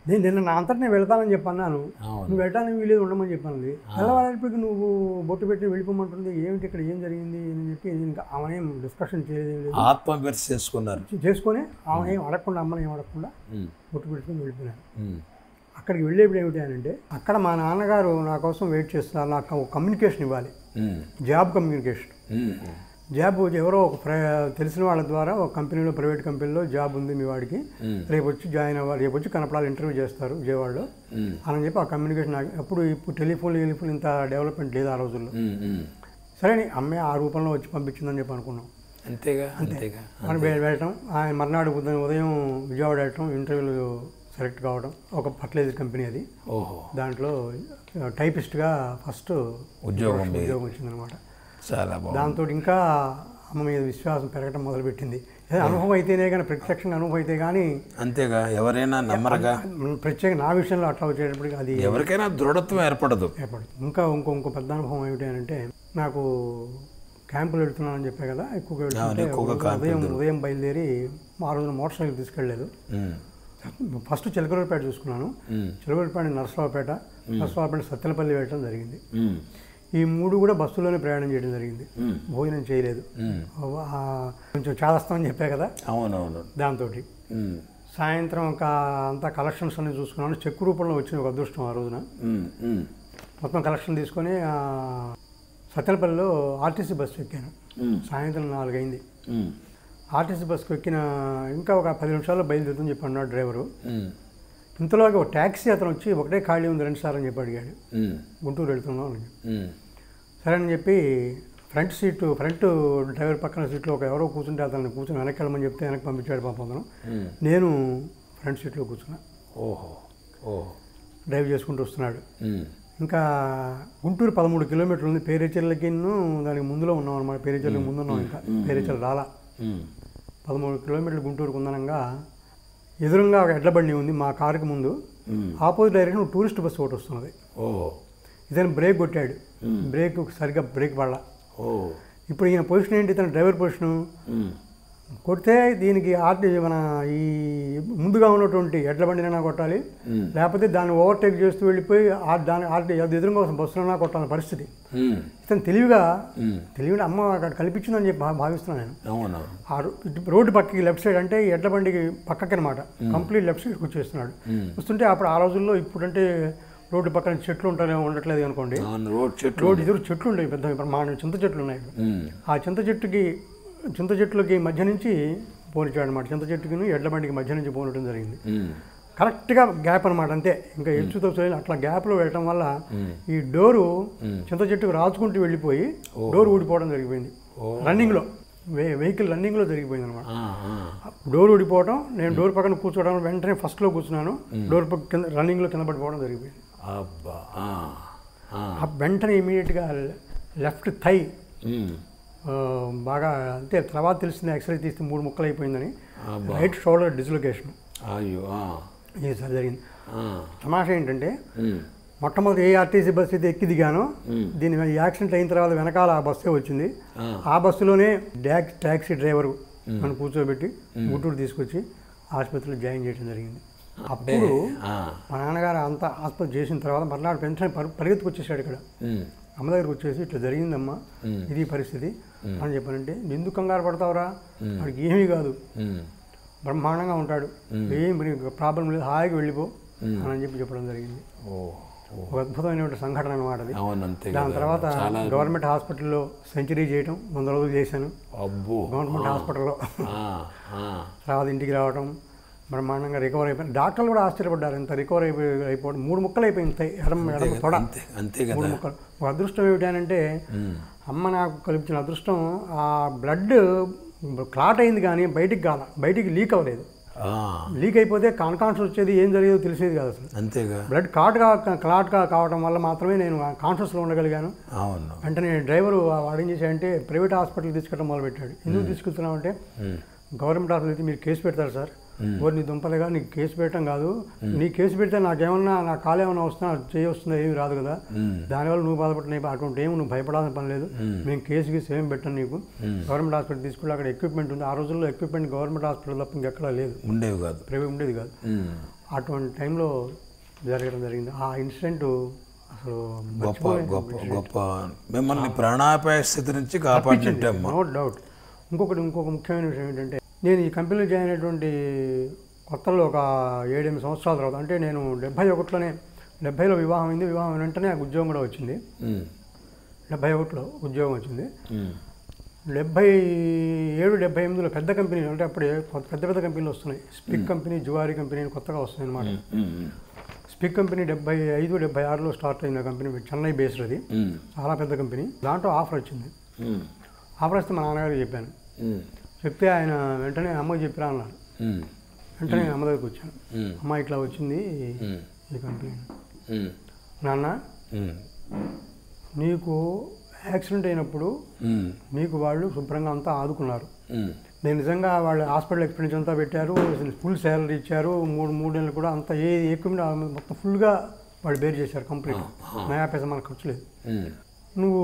నేను నిన్న నా అంతటి నేను వెళ్తానని చెప్పన్నాను, నువ్వు వెళ్ళడానికి వీలేదు ఉండమని చెప్పాను. తెల్లవారైపుకి నువ్వు బొట్టు పెట్టి వెళ్ళిపోమంటుంది, ఏమిటి ఇక్కడ ఏం జరిగింది అని చెప్పి ఇంకా ఆమె డిస్కషన్ చేయలేదు. ఆత్మవిమర్శ చేసుకొని ఆమె ఏం అడగకుండా, అమ్మని ఏం అడగకుండా బొట్టు పెట్టుకుని వెళ్ళిపోయాను. అక్కడికి వెళ్ళేప్పుడు ఏమిటి అని అంటే అక్కడ మా నాన్నగారు నా కోసం వెయిట్ చేస్తున్నారు. నాకు ఒక కమ్యూనికేషన్ ఇవ్వాలి, జాబ్ కమ్యూనికేషన్. జాబ్ ఎవరో ఒక తెలిసిన వాళ్ళ ద్వారా ఒక కంపెనీలో, ప్రైవేట్ కంపెనీలో జాబ్ ఉంది మీ వాడికి, రేపు వచ్చి జాయిన్ అవ్వాలి, రేపు వచ్చి కనపడాలి, ఇంటర్వ్యూ చేస్తారు విజయవాడలో అని చెప్పి ఆ కమ్యూనికేషన్. ఇప్పుడు టెలిఫోన్ ఇంత డెవలప్మెంట్ లేదు ఆ రోజుల్లో. సరే అమ్మాయి ఆ రూపంలో వచ్చి పంపించిందని చెప్పి అనుకున్నాం. అంతేగా. మనం వెళ్ళటం, ఆయన మర్నాడు ఉదయం విజయవాడ వెళ్ళటం, ఇంటర్వ్యూలు సెలెక్ట్ కావడం. ఒక ఫర్టిలైజర్ కంపెనీ అది. దాంట్లో టైపిస్ట్గా ఫస్ట్ ఉద్యోగం వచ్చిందనమాట. చాలా బాగుంది. దాంతో ఇంకా అమ్మ మీద విశ్వాసం పెరగడం మొదలుపెట్టింది. అనుభవం అయితేనే కానీ, ప్రత్యక్షంగా అనుభవం అయితే కానీ అంతేగా, ఎవరైనా నమ్మరుగా. ప్రత్యేక నా విషయంలో అట్లా వచ్చేటప్పటికి అది ఎవరికైనా దృఢత్వం ఏర్పడదు. ఇంకో పెద్ద అనుభవం ఏమిటి అంటే, నాకు క్యాంపులు వెళ్తున్నానని చెప్పే కదా, ఎక్కువగా ఉదయం బయలుదేరి ఆ రోజున మోటార్ సైకిల్ తీసుకెళ్ళలేదు. ఫస్ట్ చిలకలూరుపేట చూసుకున్నాను. చిలకలూరుపేట, నరసరావుపేట సత్తెనపల్లి వెళ్ళడం జరిగింది. ఈ 3 కూడా బస్సులోనే ప్రయాణం చేయడం జరిగింది. భోజనం చేయలేదు. కొంచెం చాదస్తామని చెప్పా కదా. అవునవును. దాంతో సాయంత్రం అంతా కలెక్షన్స్ అన్ని చూసుకున్నాను. చెక్ రూపంలో వచ్చిన ఒక అదృష్టం ఆ రోజున. మొత్తం కలెక్షన్ తీసుకొని సత్తెనపల్లిలో ఆర్టీసీ బస్సు ఎక్కాను. సాయంత్రం 4 అయింది. ఆర్టీసీ బస్సుకు ఎక్కిన ఇంకా ఒక 10 నిమిషాల్లో బయలుదేరుతుందని చెప్పి అన్నాడు డ్రైవరు. ఇంతలోకి ఒక ట్యాక్సీ అతను వచ్చి, ఒకటే ఖాళీ ఉంది రండి సార్ అని చెప్పి అడిగాడు. గుంటూరు వెళ్తున్నాం అని. సరే అని చెప్పి ఫ్రంట్ డ్రైవర్ పక్కన సీట్లో ఎవరో కూర్చుంటే అతను కూర్చొని వెనక్కి వెళ్ళమని చెప్తే వెనక్కి పంపించాడు పాపం అతను. నేను ఫ్రంట్ సీట్లో కూర్చున్నా. డ్రైవ్ చేసుకుంటూ వస్తున్నాడు. ఇంకా గుంటూరు 13 కిలోమీటర్లు ఉంది. పేరేచర్లకి దానికి ముందులో ఉన్నాం అనమాట. పేరేచర్లకి ముందున్నాం. ఇంకా పేరేచర్ల రాలా. 13 కిలోమీటర్లు గుంటూరుకు ఉందనంగా ఎదురుగా ఒక ఎడ్ల బండి ఉంది మా కారుకి ముందు. ఆపోజిట్ డైరెక్షన్ టూరిస్ట్ బస్సు ఒకటి వస్తున్నది. ఇతను బ్రేక్ కొట్టాడు. బ్రేక్ సరిగ్గా బ్రేక్ పడలా. ఇప్పుడు ఈయన పొజిషన్ ఏంటి, ఇతను డ్రైవర్ పొజిషను. కొడితే దీనికి మన ఈ ముందుగా ఉన్నటువంటి ఎడ్ల బండినైనా కొట్టాలి, లేకపోతే దాన్ని ఓవర్టేక్ చేస్తూ వెళ్ళిపోయి దాని ఎదురుగా బస్సులైనా కొట్టాలని పరిస్థితి. ఇతను తెలివిగా అమ్మ అక్కడ కల్పించిందని చెప్పి భావిస్తున్నాను నేను. ఆ రోడ్డు పక్కకి లెఫ్ట్ సైడ్, అంటే ఎడ్ల బండికి పక్కకి అనమాట, కంప్లీట్ లెఫ్ట్ సైడ్కి వచ్చేస్తున్నాడు. వస్తుంటే అప్పుడు ఆ రోజుల్లో ఇప్పుడంటే రోడ్డు పక్కన చెట్లు ఉండట్లేదు అనుకోండి. రోడ్డు ఎదురు చెట్లు ఉండేవి, పెద్ద మా చింత చెట్లు ఉన్నాయి. ఆ చింత చెట్లకి మధ్య నుంచి పోనిచ్చాడు అనమాట. చింత చెట్టుకి ఎడ్ల బండికి మధ్య నుంచి పోనటం జరిగింది. కరెక్ట్గా గ్యాప్ అనమాట. అంతే, ఇంకా ఎచ్చుతో అట్లా గ్యాప్లో వెళ్ళటం వల్ల ఈ డోరు చింత చెట్టుకు రాచుకుంటూ వెళ్ళిపోయి డోర్ ఊడిపోవడం జరిగిపోయింది. రన్నింగ్లో వెహికల్ రన్నింగ్లో జరిగిపోయింది అనమాట. డోర్ ఊడిపోవడం, నేను డోర్ పక్కన కూర్చోవడం, వెంటనే ఫస్ట్లో కూర్చున్నాను. డోర్ కింద రన్నింగ్లో కింద పడిపోవడం జరిగిపోయింది. వెంటనే ఇమీడియట్గా లెఫ్ట్ థై బాగా, అంటే తర్వాత తెలిసింది ఎక్స్రే తీస్తే 3 ముక్కలు అయిపోయిందని. రైట్ షోల్డర్ డిస్లొకేషన్ ఇది జరిగింది. తమాషా ఏంటంటే, మొట్టమొదటి ఏ ఆర్టీసీ బస్సు అయితే ఎక్కి దిగానో, దీని యాక్సిడెంట్ అయిన తర్వాత వెనకాల ఆ బస్సే వచ్చింది. ఆ బస్సులోనే ట్యాక్సీ డ్రైవరు నన్ను కూర్చోబెట్టి గుంటూరు తీసుకొచ్చి ఆసుపత్రిలో జాయిన్ చేయడం జరిగింది. అప్పుడు మా నాన్నగారు అంతా ఆసుపత్రి చేసిన తర్వాత మర్నాడు పెన్షన్ పరిగెత్తుకు వచ్చేసాడు. ఇక్కడ అమ్మ దగ్గరకు వచ్చేసి, ఇట్లా జరిగిందమ్మా, ఇది పరిస్థితి అని చెప్పానంటే, ఎందుకు కంగారు పడతావురా, వాడికి ఏమీ కాదు, బ్రహ్మాండంగా ఉంటాడు, ఏం ప్రాబ్లం లేదు, హాయిగా వెళ్ళిపో అని చెప్పడం జరిగింది. ఒక అద్భుతమైనటువంటి సంఘటన అనమాట అది. దాని తర్వాత గవర్నమెంట్ హాస్పిటల్లో సెంచరీ చేయటం 100 రోజులు చేశాను గవర్నమెంట్ హాస్పిటల్లో. తర్వాత ఇంటికి రావడం, బ్రహ్మాండంగా రికవర్ అయిపోయింది. డాక్టర్లు కూడా ఆశ్చర్యపడ్డారు, ఎంత రికవర్ అయిపోవడం. 3 ముక్కలు అయిపోయింది, ఎడమ తొడ 3 ముక్కలు. ఒక అదృష్టం ఏమిటంటే, అమ్మ నాకు కల్పించిన అదృష్టం, ఆ బ్లడ్ క్లాట్ అయింది కానీ బయటికి లీక్ అవ్వలేదు. లీక్ అయిపోతే కాన్షియస్ వచ్చేది, ఏం జరిగేదో తెలిసేది కాదు అసలు. అంతేగా, బ్లడ్ క్లాట్గా కావడం వల్ల మాత్రమే నేను కాన్షియస్లో ఉండగలిగాను. వెంటనే డ్రైవరు వాడేం చేశాడంటే, ప్రైవేట్ హాస్పిటల్కి తీసుకెళ్ళడం మొదలుపెట్టాడు. ఎందుకు తీసుకెళ్తున్నామంటే, గవర్నమెంట్ హాస్పిటల్ అయితే మీరు కేసు పెడతారు సార్. నీ దుంపలుగా నీకు కేసు పెట్టడం కాదు, నీ కేసు పెడితే నాకేమన్నా, నా కాలు ఏమన్నా వస్తున్నా చేయొస్తుందా, ఏమి రాదు కదా, దానివల్ల నువ్వు బాధపడిన అటువంటి ఏమి నువ్వు భయపడాల్సిన పని లేదు, మేము కేసుకి సేమ్ పెట్టాను నీకు. గవర్నమెంట్ హాస్పిటల్ తీసుకెళ్ళి అక్కడ ఎక్విప్మెంట్ ఉంది. ఆ రోజుల్లో ఎక్విప్మెంట్ గవర్నమెంట్ హాస్పిటల్ తప్ప ఇంకెక్కడా లేదు, ఉండేవి కాదు, ప్రైవేట్ ఉండేది కాదు. అటువంటి టైంలో జరగడం జరిగింది ఆ ఇన్సిడెంట్. అసలు గొప్ప మిమ్మల్ని ప్రాణాపాయ స్థితి నుంచి కాపాడినట్టే. No doubt. ఇంకొక ముఖ్యమైన విషయం ఏంటంటే, నేను ఈ కంపెనీలో జాయిన్ అయినటువంటి కొత్తలో ఒక 7-8 సంవత్సరాల తర్వాత, అంటే నేను 71లోనే 70లో వివాహం అయింది. వివాహం వెంటనే నాకు ఉద్యోగం కూడా వచ్చింది. 71లో ఉద్యోగం వచ్చింది. 77-78లో పెద్ద కంపెనీలు, అంటే అప్పుడే పెద్ద పెద్ద కంపెనీలు వస్తున్నాయి. స్పిక్ కంపెనీ, జువారీ కంపెనీ కొత్తగా వస్తున్నాయి అన్నమాట. స్పిక్ కంపెనీ 75-76లో స్టార్ట్ అయింది. ఆ కంపెనీ చెన్నై బేస్డ్, అది చాలా పెద్ద కంపెనీ. దాంట్లో ఆఫర్ వచ్చింది. ఆఫర్ వస్తే మా నాన్నగారికి చెప్పాను. చెప్తే ఆయన వెంటనే అమ్మకి చెప్పిరా అన్నారు. వెంటనే అమ్మ దగ్గరికి వచ్చాను. అమ్మ ఇట్లా వచ్చింది ఈ కంపెనీ. నాన్న, నీకు యాక్సిడెంట్ అయినప్పుడు నీకు వాళ్ళు శుభ్రంగా అంతా ఆదుకున్నారు. నేను నిజంగా వాళ్ళు హాస్పిటల్ ఎక్స్పెండిచర్ అంతా పెట్టారు, ఫుల్ శాలరీ ఇచ్చారు. 3 నెలలు కూడా అంతా ఏ ఎక్కువ మొత్తం ఫుల్గా వాళ్ళు బేర్ చేశారు కంప్లీట్. నయా పైసా మనకు ఖర్చు లేదు. నువ్వు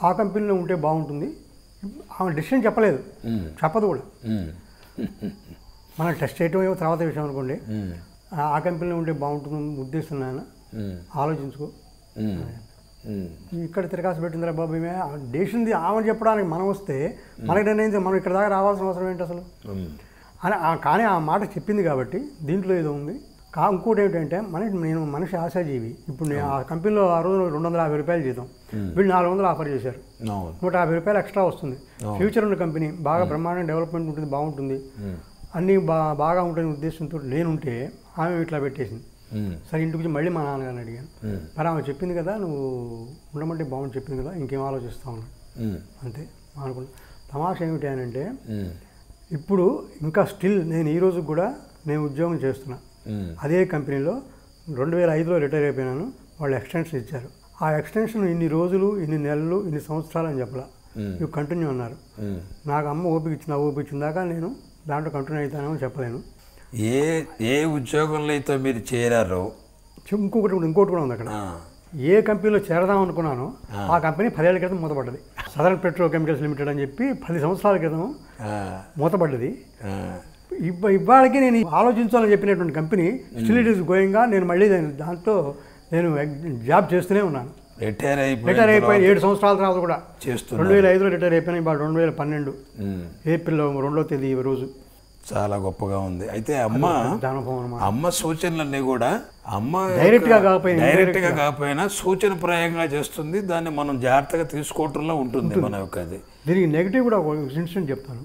ఆ కంపెనీలో ఉంటే బాగుంటుంది. ఆమె డెసిషన్ చెప్పలేదు, చెప్పదు కూడా. మనం టెస్ట్ చేయటం ఏమో తర్వాత విషయం అనుకోండి. ఆ కంపెనీలో ఉంటే బాగుంటుంది ఉద్దేశం నాయన, ఆలోచించుకో. ఇక్కడ తిరగాల్సి పెట్టిందిరా బాబు. డెసిషన్ ఆమె చెప్పడానికి మనం వస్తే మనకి నిర్ణయించి మనం ఇక్కడ దాకా రావాల్సిన అవసరం ఏంటి అసలు అని. కానీ ఆ మాట చెప్పింది కాబట్టి దీంట్లో ఏదో ఉంది. ఇంకోటి ఏమిటంటే నేను మనిషి ఆశాజీవి. ఇప్పుడు నేను ఆ కంపెనీలో ఆ రోజు 250 రూపాయలు జీతం, వీళ్ళు 400 ఆఫర్ చేశారు. 150 రూపాయలు ఎక్స్ట్రా వస్తుంది. ఫ్యూచర్ ఉన్న కంపెనీ, బాగా బ్రహ్మాండంగా డెవలప్మెంట్ ఉంటుంది, బాగుంటుంది, అన్నీ బాగా ఉంటుంది ఉద్దేశంతో నేనుంటే ఆమె ఇట్లా పెట్టేసింది. సరే ఇంటికి వచ్చి మళ్ళీ మా నాన్నగారిని అడిగాను. మరి ఆమె చెప్పింది కదా, నువ్వు ఉండమంటే బాగుంది చెప్పింది కదా, ఇంకేం ఆలోచిస్తా ఉన్నాడు. అంతే అనుకున్నా. తమాషా ఏమిటి అని అంటే, ఇప్పుడు ఇంకా స్టిల్ నేను ఈ రోజు కూడా నేను ఉద్యోగం చేస్తున్నా. అదే కంపెనీలో 2005లో రిటైర్ అయిపోయినాను. వాళ్ళు ఎక్స్టెన్షన్ ఇచ్చారు. ఆ ఎక్స్టెన్షన్ ఇన్ని రోజులు, ఇన్ని నెలలు, ఇన్ని సంవత్సరాలు అని చెప్పలా, ఇవి కంటిన్యూ అన్నారు. నాకు అమ్మ ఓపిక ఇచ్చిన దాకా నేను దాంట్లో కంటిన్యూ అవుతానేమో చెప్పలేను. ఏ ఉద్యోగంలో అయితే మీరు చేరారో ఇంకోటి కూడా ఉంది అక్కడ. ఏ కంపెనీలో చేరదాం అనుకున్నానో ఆ కంపెనీ 10 ఏళ్ల క్రితం మూతపడ్డది. సదరన్ పెట్రో కెమికల్స్ లిమిటెడ్ అని చెప్పి 10 సంవత్సరాల క్రితం మూతపడ్డది. ఇవాళకి నేను ఆలోచించాలని చెప్పినటువంటి కంపెనీ స్టిల్ ఇట్ ఈస్ గోయింగ్గా. నేను మళ్ళీ దాంట్లో నేను జాబ్ చేస్తూనే ఉన్నాను. రిటైర్ అయిపోయిన 7 సంవత్సరాల తర్వాత కూడా చేస్తున్నాను. 2005లో రిటైర్ అయిపోయినా ఇవాళ 2012 ఏప్రిల్ 2వ తేదీ ఈ రోజు. చాలా గొప్పగా ఉంది. అయితే అమ్మ సూచనలన్నీ కూడా అమ్మ డైరెక్ట్గా కాకపోయినా సూచనప్రాయంగా చేస్తుంది. దాన్ని మనం జాగ్రత్తగా తీసుకోవటంలో ఉంటుంది మన యొక్క. అది దీనికి నెగిటివ్ కూడా ఒక ఇన్సిడెంట్ చెప్తాను.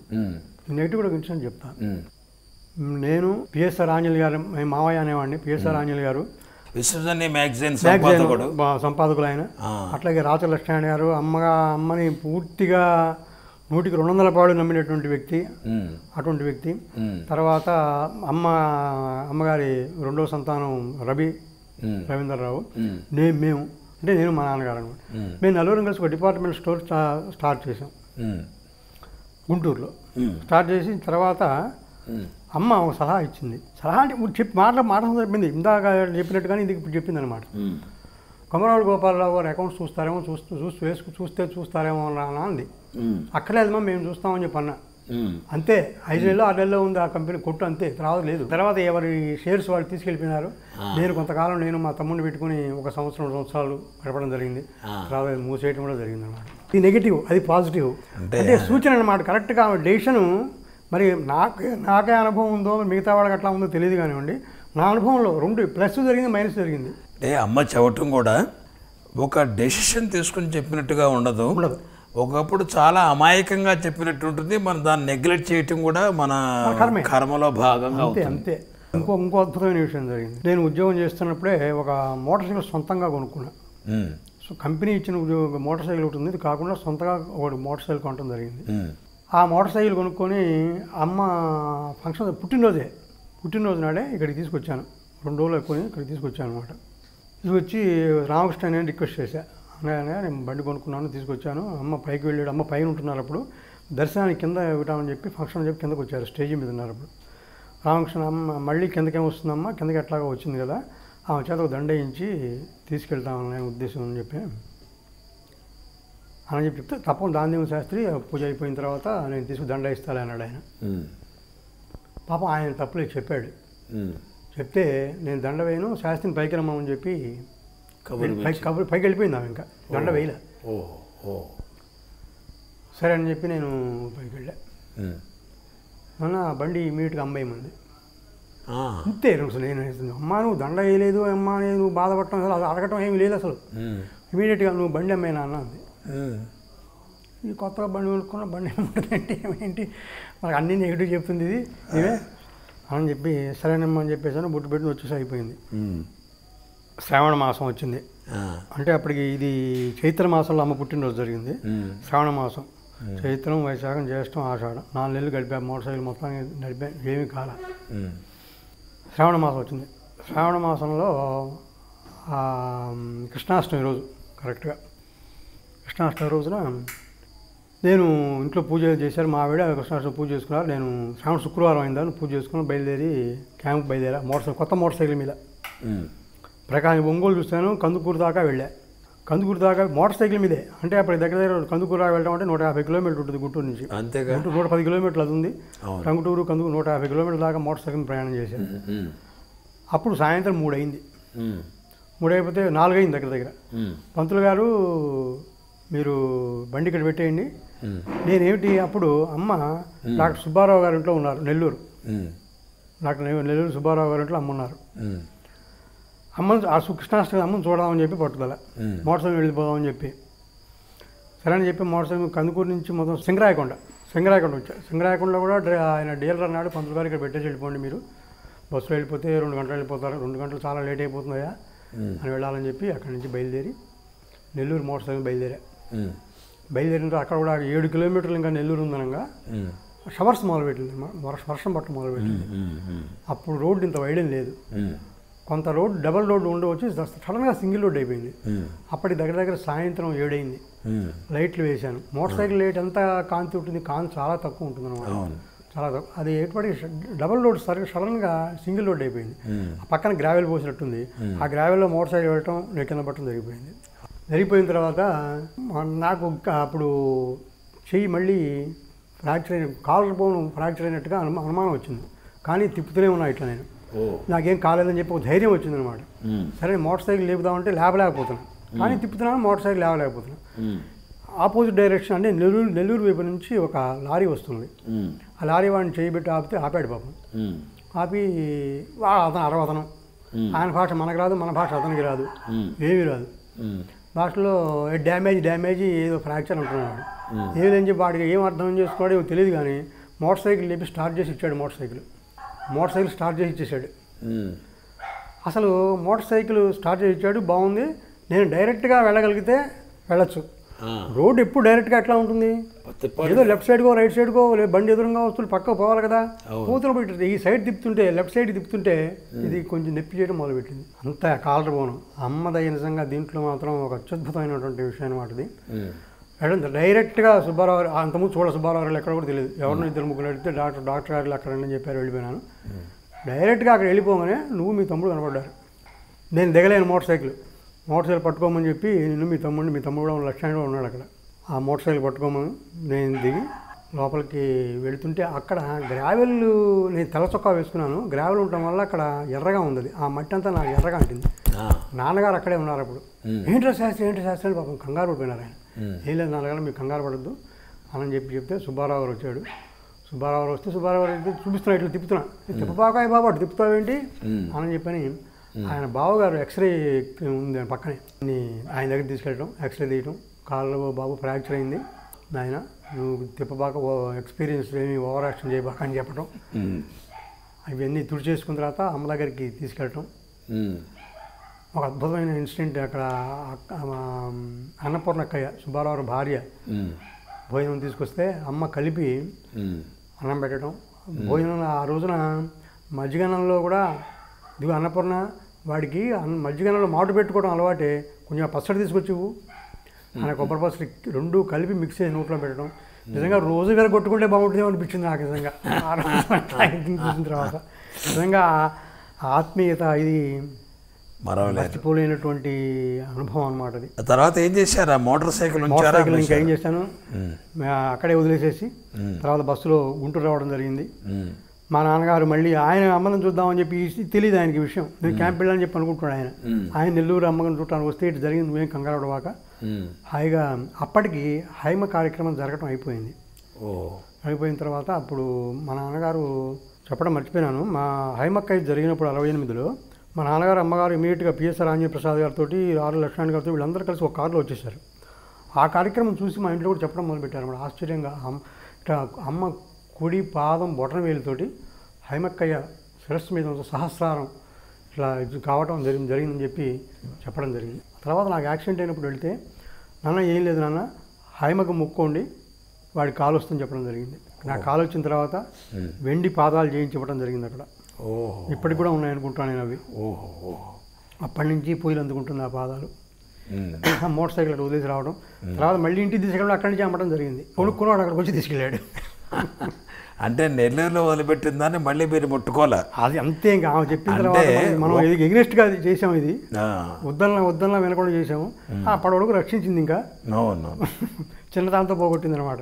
నేను పిఎస్ఆర్ ఆంజలి గారు, మావయ్య అనేవాడిని. పిఎస్ఆర్ ఆంజలి గారు విశ్వజనీయ మ్యాగజైన్ సంపాదకులు ఆయన. అట్లాగే రాచ లక్ష్మణ గారు అమ్మని పూర్తిగా 100కి 200 పాళ్ళు నమ్మినటువంటి వ్యక్తి, అటువంటి వ్యక్తి. తర్వాత అమ్మగారి 2వ సంతానం రవీంద్రరావు, మేము అంటే నేను మా నాన్నగారు అనమాట. మేము నలుగురం కలిసి ఒక డిపార్ట్మెంట్ స్టోర్ స్టార్ట్ చేసాం గుంటూరులో. స్టార్ట్ చేసిన తర్వాత అమ్మ ఒక సలహా ఇచ్చింది. సలహా అంటే మాట చెప్పింది, ఇందాక చెప్పినట్టుగానే ఇది ఇప్పుడు చెప్పింది అనమాట. కొమరవాళ్ళ గోపాలరావు గారు అకౌంట్స్ చూస్తారేమో అన్నా అంది. అక్కర్లేదమ్మా మేము చూస్తామని చెప్పి అన్నా. అంతే 5 నెలలో 6 నెలలో ఉంది ఆ కంపెనీ కొట్టు, అంతే. తర్వాత ఎవరి షేర్స్ వాళ్ళు తీసుకెళ్ళిపోయినారు. నేను కొంతకాలం నేను మా తమ్ముడిని పెట్టుకుని 1 సంవత్సరం 2 సంవత్సరాలు గడపడం జరిగింది. తర్వాత మూసేయడం కూడా జరిగింది అనమాట. ఇది నెగిటివ్, అది పాజిటివ్. అంటే సూచన అనమాట. కరెక్ట్గా డెసిషను. మరి నాకే అనుభవం ఉందో మిగతా వాళ్ళకి అట్లా ఉందో తెలియదు కానివ్వండి, నా అనుభవంలో 2 ప్లస్ జరిగింది, మైనస్ జరిగింది. అంటే అమ్మ చెప్పటం కూడా ఒక డెసిషన్ తీసుకుని చెప్పినట్టుగా ఉండదు. ఒకప్పుడు చాలా అమాయకంగా చెప్పినట్టు ఉంటుంది. మనం దాన్ని నెగ్లెక్ట్ చేయటం కూడా మన కర్మలో భాగంగా అంతే. ఇంకో అద్భుతమైన విషయం జరిగింది. నేను ఉద్యోగం చేస్తున్నప్పుడే ఒక మోటార్ సైకిల్ సొంతంగా కొనుక్కున్నా. సో కంపెనీ ఇచ్చిన మోటార్ సైకిల్ ఒకటి ఉంది, ఇది కాకుండా సొంతగా ఒక మోటార్ సైకిల్ కొనడం జరిగింది. ఆ మోటార్ సైకిల్ కొనుక్కొని అమ్మ ఫంక్షన్ పుట్టినరోజు నాడే ఇక్కడికి తీసుకొచ్చాను. 2 రోజులు ఎక్కువ ఇక్కడికి తీసుకొచ్చాను అనమాట. తీసుకొచ్చి రామకృష్ణ నేను రిక్వెస్ట్ చేశా, అన్నయ్య నేను బండి కొనుక్కున్నాను తీసుకొచ్చాను. అమ్మ పైకి వెళ్ళాడు. అమ్మ పైన ఉంటున్నారు అప్పుడు. దర్శనానికి కింద ఇవ్వటామని చెప్పి ఫంక్షన్ అని చెప్పి కిందకు వచ్చారు. స్టేజీ మీద ఉన్నారు అప్పుడు. రామకృష్ణ అమ్మ మళ్ళీ కిందకేం వస్తుందమ్మా, కిందకి ఎట్లాగా వచ్చింది కదా, ఆమె చేత ఒక దండ వేయించి తీసుకెళ్తామనే ఉద్దేశం అని చెప్పి చెప్తే, తప్పకుండా దానిదేవ శాస్త్రి పూజ అయిపోయిన తర్వాత నేను తీసుకు దండ ఇస్తాలే అన్నాడు ఆయన. పాపం ఆయన తప్పులే చెప్పాడు. చెప్తే నేను దండ వేయను, శాస్త్రిని పైకి రమ్మని చెప్పి పైకి వెళ్ళిపోయింది ఆమె. ఇంకా దండ వేయలే. సరే అని చెప్పి నేను పైకి వెళ్ళా. మొన్న బండి ఇమీడియట్గా అమ్మాయి ఉంది. అంతే అసలు నేను అమ్మా నువ్వు దండ వేయలేదు అమ్మా నేను నువ్వు బాధపడటం అసలు అది అడగటం ఏమి లేదు అసలు. ఇమీడియట్గా నువ్వు బండి అమ్మేనా అన్నది. ఈ కొత్తగా బండి కొనుక్కున్న బండి ఏమంటుందంటే ఏమేంటి మనకు అన్నీ నెగిటివ్ చెప్తుంది ఇది ఇవే అని చెప్పి సరేనమ్మా అని చెప్పేసాను. బుట్టు పెట్టి వచ్చేసి అయిపోయింది. శ్రావణ మాసం వచ్చింది. అంటే అప్పటికి ఇది చైత్ర మాసంలో అమ్మ పుట్టినరోజు జరిగింది. శ్రావణ మాసం చైత్రం, వైశాఖం, జ్యేష్టం, ఆషాఢం 4 నెలలు గడిపా. మోటార్ సైకిల్ మొత్తాన్ని నడిపా, ఏమీ కాల. శ్రావణ మాసం వచ్చింది. శ్రావణ మాసంలో కృష్ణాష్టమి రోజు కరెక్ట్గా కృష్ణాష్టమి రోజున నేను ఇంట్లో పూజ చేశారు. మా ఆవిడ కృష్ణాష్టమి పూజ చేసుకున్నారు. నేను శ్రావణ శుక్రవారం అయిందని పూజ చేసుకుని బయలుదేరి క్యాంప్ బయలుదేరా. కొత్త మోటార్ సైకిల్ మీద ప్రకాశం ఒంగోలు చూస్తాను. కందుకూరు దాకా వెళ్ళా. కందుకూరు దాకా మోటార్ సైకిల్ మీదే. అంటే అప్పుడు దగ్గర కందుకూరు దాకా వెళ్ళడం అంటే 150 కిలోమీటర్లు ఉంటుంది గుంటూరు నుంచి. అంతేగా 110 కిలోమీటర్లు అది ఉంది. టంగుటూరు కందుకూరు 150 కిలోమీటర్ల దాకా మోటార్ సైకిల్ ప్రయాణం చేశాను. అప్పుడు సాయంత్రం 3 అయింది. 3 అయిపోతే 4 అయింది దగ్గర. పంతులు గారు మీరు బండి ఇక్కడ పెట్టేయండి. నేనేమిటి అప్పుడు అమ్మ డాక్టర్ సుబ్బారావు గారి ఇంట్లో ఉన్నారు, నెల్లూరు. నెల్లూరు సుబ్బారావు గారి ఇంట్లో అమ్మ ఉన్నారు. అమ్మను ఆ కృష్ణాష్టమి అమ్మను చూడదామని చెప్పి పట్టుదల. మోటార్ సైకిల్ వెళ్ళిపోదామని చెప్పి సరే అని చెప్పి మోటార్ సైకిల్ కందుకూరు నుంచి మొత్తం సింగరాయకొండ వచ్చా. సింగరాయకొండలో కూడా ఆయన డీలర్ అన్నాడు, పంతులు గారు ఇక్కడ పెట్టేసి వెళ్ళిపోండి, మీరు బస్సులో వెళ్ళిపోతే 2 గంటలు వెళ్ళిపోతారు, 2 గంటలు చాలా లేట్ అయిపోతుందయా అని వెళ్ళాలని చెప్పి అక్కడి నుంచి బయలుదేరి నెల్లూరు మోటార్ సైకిల్ బయలుదేరిన అక్కడ కూడా 7 కిలోమీటర్లు ఇంకా నెల్లూరు ఉందనగా షవర్స్ మొదలుపెట్టింది, వర్షం పట్టు మొదలుపెట్టింది. అప్పుడు రోడ్డు ఇంత వైడేం లేదు. కొంత రోడ్డు డబల్ రోడ్డు ఉండవచ్చు, సడన్గా సింగిల్ రోడ్డు అయిపోయింది. అప్పటి దగ్గర సాయంత్రం 7 అయింది. లైట్లు వేశాను. మోటార్ సైకిల్ లైట్ ఎంత కాంతి ఉంటుంది, కాంతి చాలా తక్కువ ఉంటుంది అనమాట, చాలా తక్కువ. అది ఎటువంటి డబల్ రోడ్ సడన్గా సింగిల్ రోడ్డు అయిపోయింది. ఆ పక్కన గ్రావెల్ పోసినట్టుంది. ఆ గ్రావెల్లో మోటార్ సైకిల్ వెళ్ళటం నేను కింద పట్టడం జరిగిపోయిన తర్వాత నాకు అప్పుడు చెయ్యి మళ్ళీ ఫ్రాక్చర్ అయిన, కాలర్ బోన్ ఫ్రాక్చర్ అయినట్టుగా అనుమానం వచ్చింది. కానీ తిప్పుతూనే ఉన్నా ఇట్లా నేను, నాకేం కాలేదని చెప్పి ఒక ధైర్యం వచ్చిందనమాట. సరే మోటార్ సైకిల్ లేపుదామంటే లేపలేకపోతున్నాను, కానీ తిప్పుతున్నాను, మోటార్ సైకిల్ లేవలేకపోతున్నాను. ఆపోజిట్ డైరెక్షన్ అంటే నెల్లూరు వైపు నుంచి ఒక లారీ వస్తుంది. ఆ లారీ వాడిని చేయబెట్టి ఆపాడు పాపం. ఆపి అతను అరవతనం, ఆయన భాష మనకు రాదు, మన భాష అతనికి రాదు, ఏమీ రాదు. భాషలో డ్యామేజ్ ఏదో ఫ్రాక్చర్ అంటున్నాడు. ఏదని చెప్పి వాడికి ఏం అర్థం చేసుకోవాడో ఏమో తెలియదు. కానీ మోటార్ సైకిల్ లేపి స్టార్ట్ చేసి ఇచ్చాడు. మోటార్ సైకిల్ స్టార్ట్ చేసి ఇచ్చేసాడు. అసలు మోటార్ సైకిల్ స్టార్ట్ చేసి ఇచ్చాడు, బాగుంది. నేను డైరెక్ట్గా వెళ్ళగలిగితే వెళ్ళచ్చు. రోడ్డు ఎప్పుడు డైరెక్ట్గా ఎట్లా ఉంటుంది, ఏదో లెఫ్ట్ సైడ్కో రైట్ సైడ్కో బండి ఎదురుగా వస్తువులు పక్కకు పోవాలి కదా. కూతురు పెట్టి ఈ సైడ్ తిప్పుతుంటే, లెఫ్ట్ సైడ్ తిప్పుతుంటే ఇది కొంచెం నొప్పి చేయడం మొదలుపెట్టింది. అంతా కాలర్ పోను. అమ్మదయ్య నిజంగా దీంట్లో మాత్రం ఒక అత్యద్భుతమైనటువంటి విషయం అనమాట ఇది. డైరెక్ట్గా సుబ్బారావు గారు, అంతకుముందు సుబ్బారావు గారు ఎక్కడ కూడా తెలియదు. ఎవరినో 2-3 అడిగితే డాక్టర్ గారు అక్కడ అని చెప్పారు, వెళ్ళిపోయినాను. డైరెక్ట్గా అక్కడ వెళ్ళిపోగానే నువ్వు మీ తమ్ముడు కనపడ్డారు. నేను దిగలేను మోటార్ సైకిల్ పట్టుకోమని చెప్పి నేను మీ తమ్ముడు కూడా లక్ష్యంగా ఉన్నాడు అక్కడ. ఆ మోటార్ సైకిల్ పట్టుకోమని నేను దిగి లోపలికి వెళుతుంటే అక్కడ గ్రావెల్, నేను తెల్ల చొక్కా వేసుకున్నాను. గ్రావెల్ ఉండటం వల్ల అక్కడ ఎర్రగా ఉంది. ఆ మట్టి అంతా నాకు ఎర్రగా అంటింది. నాన్నగారు అక్కడే ఉన్నారు అప్పుడు. ఏంటో శాస్త్రి అని పాపం కంగారు పడిపోయినారు ఆయన. ఏం లేదు నాన్నగారు, మీకు కంగారు పడద్దు అని చెప్తే సుబ్బారావు గారు వచ్చాడు. సుబ్బారావు గారు వస్తే సుబ్బారావు గారు చూపిస్తున్నా, ఇట్లా తిప్పుతున్నా, తిప్పపాకాయ బాబు అటు తిప్పుతావేంటి అని చెప్పని ఆయన బావగారు ఎక్స్రే ఉంది పక్కనే, ఆయన దగ్గర తీసుకెళ్ళటం, ఎక్స్రే తీయటం. కాళ్ళు బాబు ఫ్రాక్చర్ అయింది నాయన, నువ్వు తిప్పబాక ఎక్స్పీరియన్స్ ఏమి ఓవర్ యాక్షన్ చేయబాక అని చెప్పటం. అవన్నీ తుడి చేసుకున్న తర్వాత అమ్మ దగ్గరికి తీసుకెళ్ళటం. ఒక అద్భుతమైన ఇన్సిడెంట్ అక్కడ. అన్నపూర్ణక్కయ్య సుబ్బారావు భార్య భోజనం తీసుకొస్తే అమ్మ కలిపి అన్నం పెట్టడం. భోజనం ఆ రోజున మజ్జిగన్నంలో కూడా ఇదిగో అన్నపూర్ణ, వాడికి మజ్జిగన్నంలో మాటు పెట్టుకోవడం అలవాటే, కొంచెం పచ్చడి తీసుకొచ్చివు ఆయన కొబ్బరి పచ్చడి 2 కలిపి మిక్స్ చేసి నోట్లో పెట్టడం. నిజంగా రోజు గారు కొట్టుకుంటే బాగుంటుందేమో అనిపించింది నాకు నిజంగా. చూసిన తర్వాత నిజంగా ఆత్మీయత ఇది మర్చిపోలేనటువంటి అనుభవం అనమాట అది. తర్వాత ఏం చేశారు? మోటార్ సైకిల్ ఇంకా ఏం చేశాను, అక్కడే వదిలేసేసి తర్వాత బస్సులో గుంటూరు రావడం జరిగింది. మా నాన్నగారు మళ్ళీ ఆయన అమ్మని చూద్దామని చెప్పి తెలియదు ఆయనకి విషయం. నేను క్యాంప్ వెళ్ళాలని చెప్పి అనుకుంటున్నాడు ఆయన నెల్లూరు అమ్మని చూడటానికి వస్తే ఇటు జరిగింది, నువ్వేం కంగారు పడవాక హాయిగా. అప్పటికి హైమ కార్యక్రమం జరగటం అయిపోయింది. అయిపోయిన తర్వాత అప్పుడు మా నాన్నగారు చెప్పడం మర్చిపోయినాను. మా హైమక్క జరిగినప్పుడు 68లో మా నాన్నగారు అమ్మగారు ఇమీడియట్గా పిఎస్ఆర్ ఆంజనేయ ప్రసాద్ గారితో, ఆర్ లక్ష్మణ్ గారితో వీళ్ళందరూ కలిసి ఒక కారులో వచ్చేసారు. ఆ కార్యక్రమం చూసి మా ఇంట్లో కూడా చెప్పడం మొదలుపెట్టారు అన్నమాట. ఆశ్చర్యంగా ఇట్లా అమ్మ కుడి పాదం బొటన వేలుతోటి హైమక్కయ్య శిరస్సు మీద సహస్రారం ఇట్లా కావటం జరిగిందని చెప్పి చెప్పడం జరిగింది. తర్వాత నాకు యాక్సిడెంట్ అయినప్పుడు వెళ్తే, నాన్న ఏం లేదు నాన్న, హైమకు మొక్కోండి వాడి కాలు వస్తుందని చెప్పడం జరిగింది. నా కాలు వచ్చిన తర్వాత వెండి పాదాలు చేయించివ్వడం జరిగింది అక్కడ. ఇప్పటికి కూడా ఉన్నాయనుకుంటాను నేను అవి. అప్పటి నుంచి పూజలు అందుకుంటుంది ఆ పాదాలు. మోటార్ సైకిల్ అక్కడ వదిలేసి రావడం, తర్వాత మళ్ళీ ఇంటికి తీసుకెళ్ళడం, అక్కడి నుంచి అమ్మడం జరిగింది. కొనుక్కున్నాడు, అక్కడికి వచ్చి తీసుకెళ్ళాడు. అంటే నెల్లూరులో వదిలిపెట్టిన దాన్ని మళ్ళీ మీరు ముట్టుకోలే. అది అంతే. ఇంకా ఆమె చెప్పిన తర్వాత మనం ఇది ఎగ్నెస్ట్గా చేసాము. ఇది వద్దన్నా వినకుండా చేసాము. అప్పటి వరకు రక్షించింది. ఇంకా చిన్నదాంతో పోగొట్టింది అనమాట.